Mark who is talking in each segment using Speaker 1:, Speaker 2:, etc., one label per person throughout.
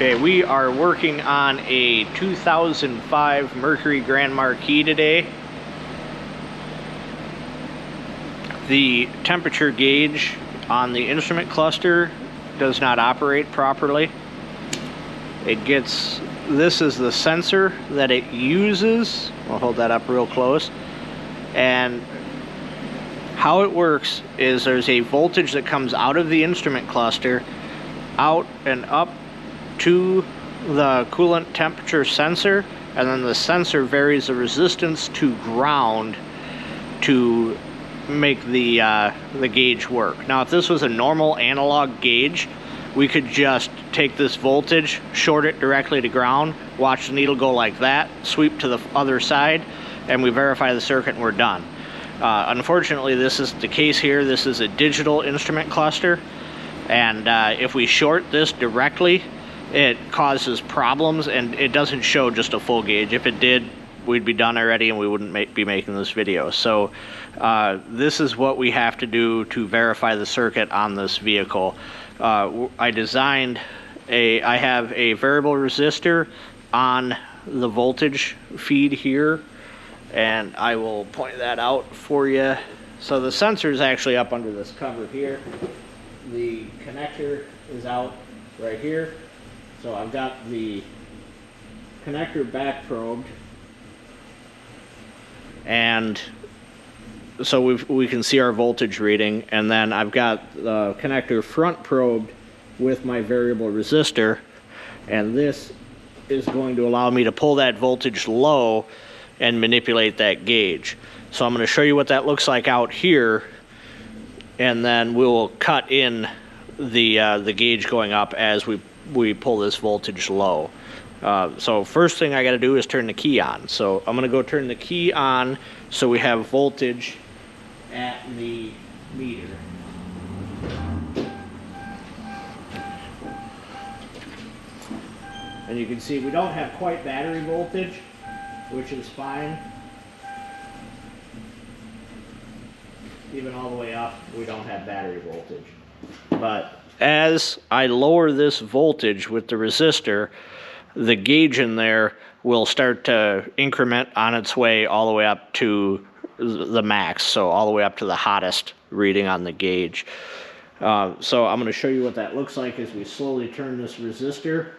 Speaker 1: Okay, we are working on a 2005 Mercury Grand Marquis today. The temperature gauge on the instrument cluster does not operate properly. This is the sensor that it uses. I'll hold that up real close. And how it works is there's a voltage that comes out of the instrument cluster, out and up to the coolant temperature sensor, and then the sensor varies the resistance to ground to make the gauge work. Now, if this was a normal analog gauge, we could just take this voltage, short it directly to ground, watch the needle go like that, sweep to the other side, and we verify the circuit and we're done. Unfortunately, this is the case here. This is a digital instrument cluster, and if we short this directly, it causes problems, and it doesn't show just a full gauge. If it did, we'd be done already and we wouldn't be making this video. So this is what we have to do to verify the circuit on this vehicle. I have a variable resistor on the voltage feed here, and I will point that out for you. So the sensor is actually up under this cover here. The connector is out right here. So I've got the connector back probed, and so we can see our voltage reading, and then I've got the connector front probed with my variable resistor, and this is going to allow me to pull that voltage low and manipulate that gauge. So I'm going to show you what that looks like out here, and then we'll cut in the gauge going up as we pull this voltage low. So first thing I got to do is turn the key on. So I'm going to go turn the key on so we have voltage at the meter. And you can see we don't have quite battery voltage, which is fine. Even all the way up, we don't have battery voltage. But as I lower this voltage with the resistor, the gauge in there will start to increment on its way all the way up to the max, so all the way up to the hottest reading on the gauge. So I'm going to show you what that looks like as we slowly turn this resistor.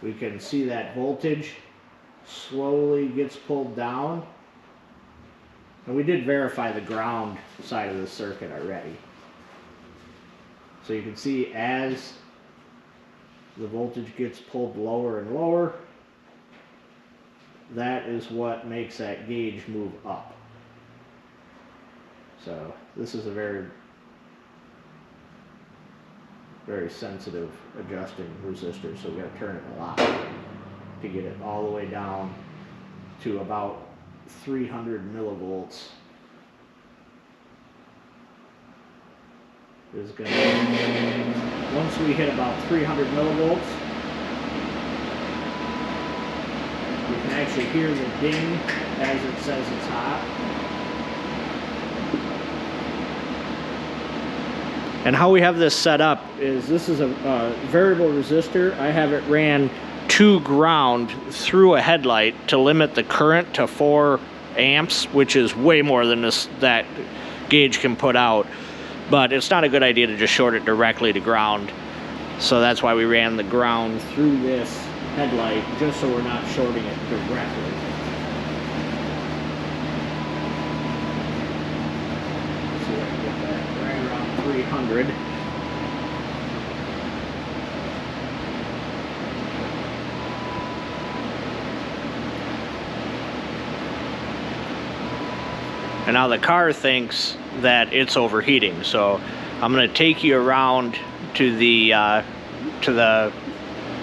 Speaker 1: We can see that voltage slowly gets pulled down. And we did verify the ground side of the circuit already. So you can see as the voltage gets pulled lower and lower, that is what makes that gauge move up. So this is a very, very sensitive adjusting resistor, so we got to turn it a lot to get it all the way down to about 300 millivolts. Is going to, once we hit about 300 millivolts, you can actually hear the ding as it says it's hot. And how we have this set up is this is a variable resistor. I have it ran to ground through a headlight to limit the current to 4 amps, which is way more than that gauge can put out. But it's not a good idea to just short it directly to ground. So that's why we ran the ground through this headlight, just so we're not shorting it directly. Let's see if I can get that right around 300. And now the car thinks that it's overheating, so I'm going to take you around to the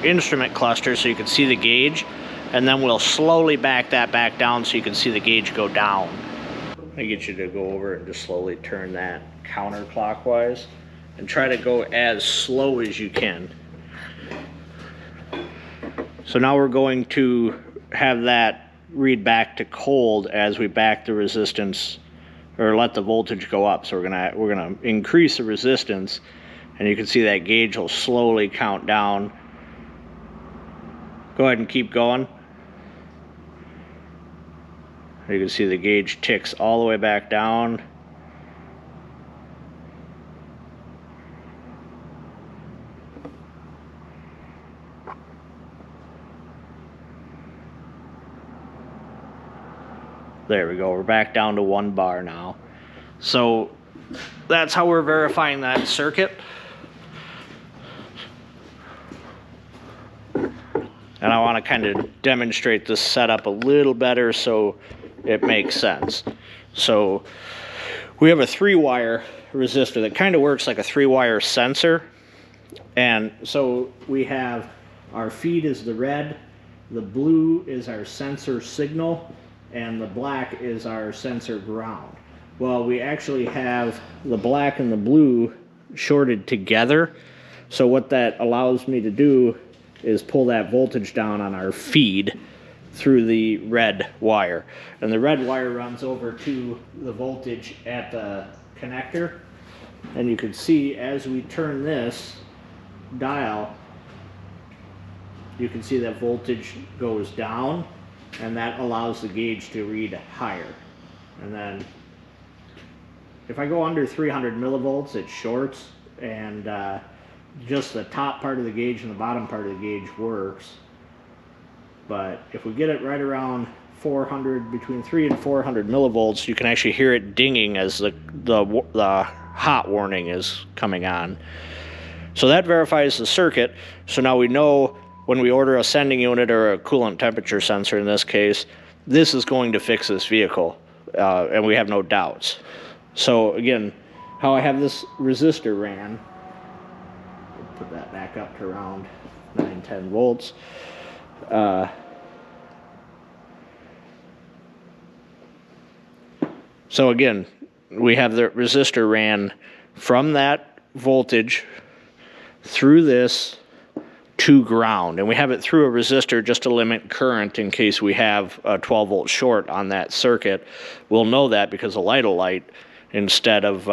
Speaker 1: instrument cluster so you can see the gauge, and then we'll slowly back that back down so you can see the gauge go down. I get you to go over and just slowly turn that counterclockwise and try to go as slow as you can. So now we're going to have that read back to cold as we back the resistance or let the voltage go up. So we're gonna increase the resistance And you can see that gauge will slowly count down. Go ahead and keep going. You can see the gauge ticks all the way back down. There we go, we're back down to 1 bar now. So that's how we're verifying that circuit. And I want to kind of demonstrate this setup a little better so it makes sense. So we have a 3-wire resistor that kind of works like a 3-wire sensor. And so we have our feed is the red, the blue is our sensor signal, and the black is our sensor ground. Well, we actually have the black and the blue shorted together. So what that allows me to do is pull that voltage down on our feed through the red wire. And the red wire runs over to the voltage at the connector. And you can see as we turn this dial, you can see that voltage goes down, and that allows the gauge to read higher. And then if I go under 300 millivolts, it shorts, and just the top part of the gauge and the bottom part of the gauge works. But if we get it right around 400, between 300 and 400 millivolts, you can actually hear it dinging as the hot warning is coming on. So that verifies the circuit. So now we know when we order a sending unit or a coolant temperature sensor in this case, this is going to fix this vehicle, and we have no doubts. So again, how I have this resistor ran, put that back up to around 9-10 volts. So again, we have the resistor ran from that voltage through this to ground, and we have it through a resistor just to limit current in case we have a 12 volt short on that circuit. We'll know that because the light will light instead of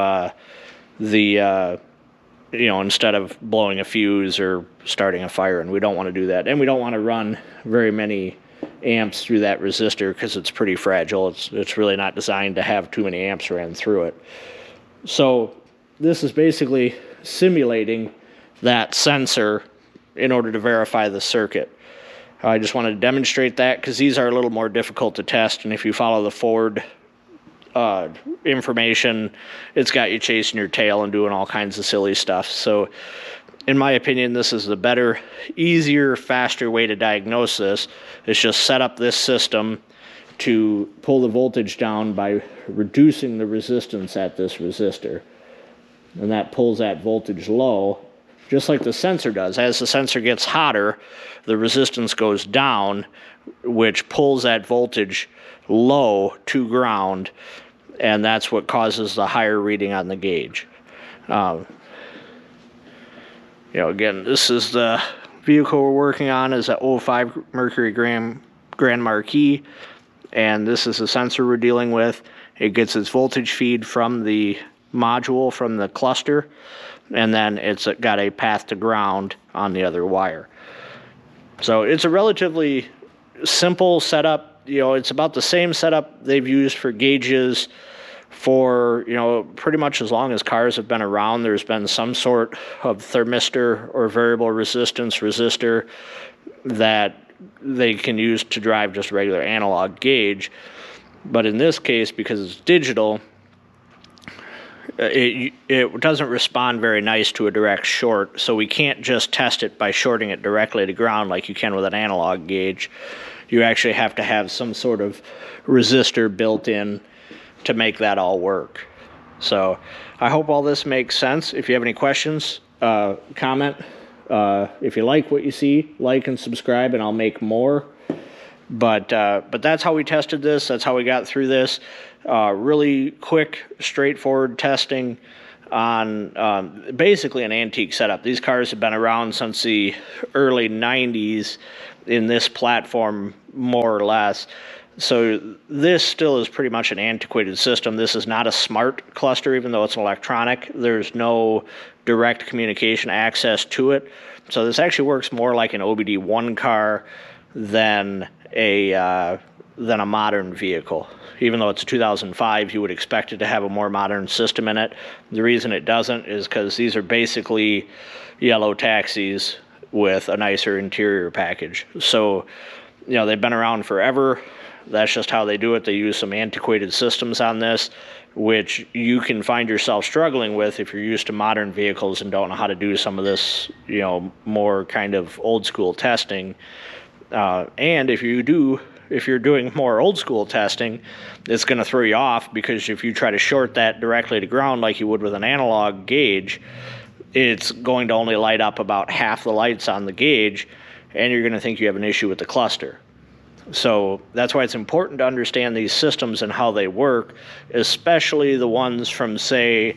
Speaker 1: instead of blowing a fuse or starting a fire, and we don't want to do that. And we don't want to run very many amps through that resistor because it's pretty fragile. It's really not designed to have too many amps ran through it. So this is basically simulating that sensor in order to verify the circuit. I just wanted to demonstrate that because these are a little more difficult to test, and if you follow the forward information, it's got you chasing your tail and doing all kinds of silly stuff. So in my opinion, this is the better, easier, faster way to diagnose this. Is just set up this system to pull the voltage down by reducing the resistance at this resistor. And that pulls that voltage low, just like the sensor does. As the sensor gets hotter, the resistance goes down, which pulls that voltage low to ground, and that's what causes the higher reading on the gauge. Again, this is the vehicle we're working on, is a 05 Mercury Grand Marquis, and this is the sensor we're dealing with. It gets its voltage feed from the module, from the cluster, and then it's got a path to ground on the other wire. So it's a relatively simple setup. It's about the same setup they've used for gauges for, pretty much as long as cars have been around. There's been some sort of thermistor or variable resistance resistor that they can use to drive just a regular analog gauge. But in this case, because it's digital, it doesn't respond very nice to a direct short, so we can't just test it by shorting it directly to ground like you can with an analog gauge. You actually have to have some sort of resistor built in to make that all work. So I hope all this makes sense. If you have any questions, comment. If you like what you see, like and subscribe, and I'll make more. But that's how we tested this. That's how we got through this. Really quick, straightforward testing on basically an antique setup. These cars have been around since the early 90s in this platform, more or less. So this still is pretty much an antiquated system. This is not a smart cluster, even though it's an electronic. There's no direct communication access to it. So this actually works more like an OBD1 car than a modern vehicle. Even though it's a 2005, you would expect it to have a more modern system in it. The reason it doesn't is because these are basically yellow taxis with a nicer interior package. So, they've been around forever. That's just how they do it. They use some antiquated systems on this, which you can find yourself struggling with if you're used to modern vehicles and don't know how to do some of this, more kind of old school testing. And if you're doing more old school testing, it's going to throw you off, because if you try to short that directly to ground like you would with an analog gauge, it's going to only light up about half the lights on the gauge, and you're going to think you have an issue with the cluster. So that's why it's important to understand these systems and how they work, especially the ones from, say,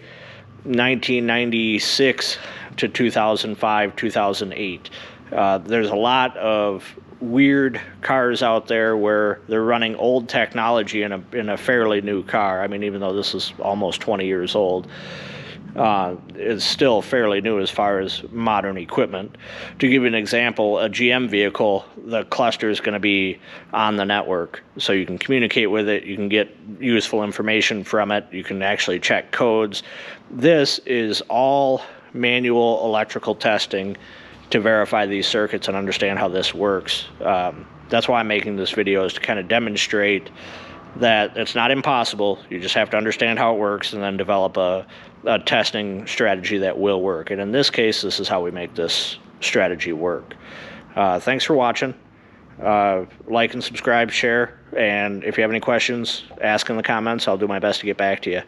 Speaker 1: 1996 to 2005, 2008. There's a lot of weird cars out there where they're running old technology in a fairly new car. I mean, even though this is almost 20 years old, it's still fairly new as far as modern equipment. To give you an example, a GM vehicle, the cluster is going to be on the network, so you can communicate with it, you can get useful information from it, you can actually check codes. This is all manual electrical testing to verify these circuits and understand how this works. That's why I'm making this video, is to kind of demonstrate that it's not impossible. You just have to understand how it works and then develop a testing strategy that will work. And in this case, this is how we make this strategy work. Thanks for watching. Like and subscribe, share, and if you have any questions, ask in the comments. I'll do my best to get back to you.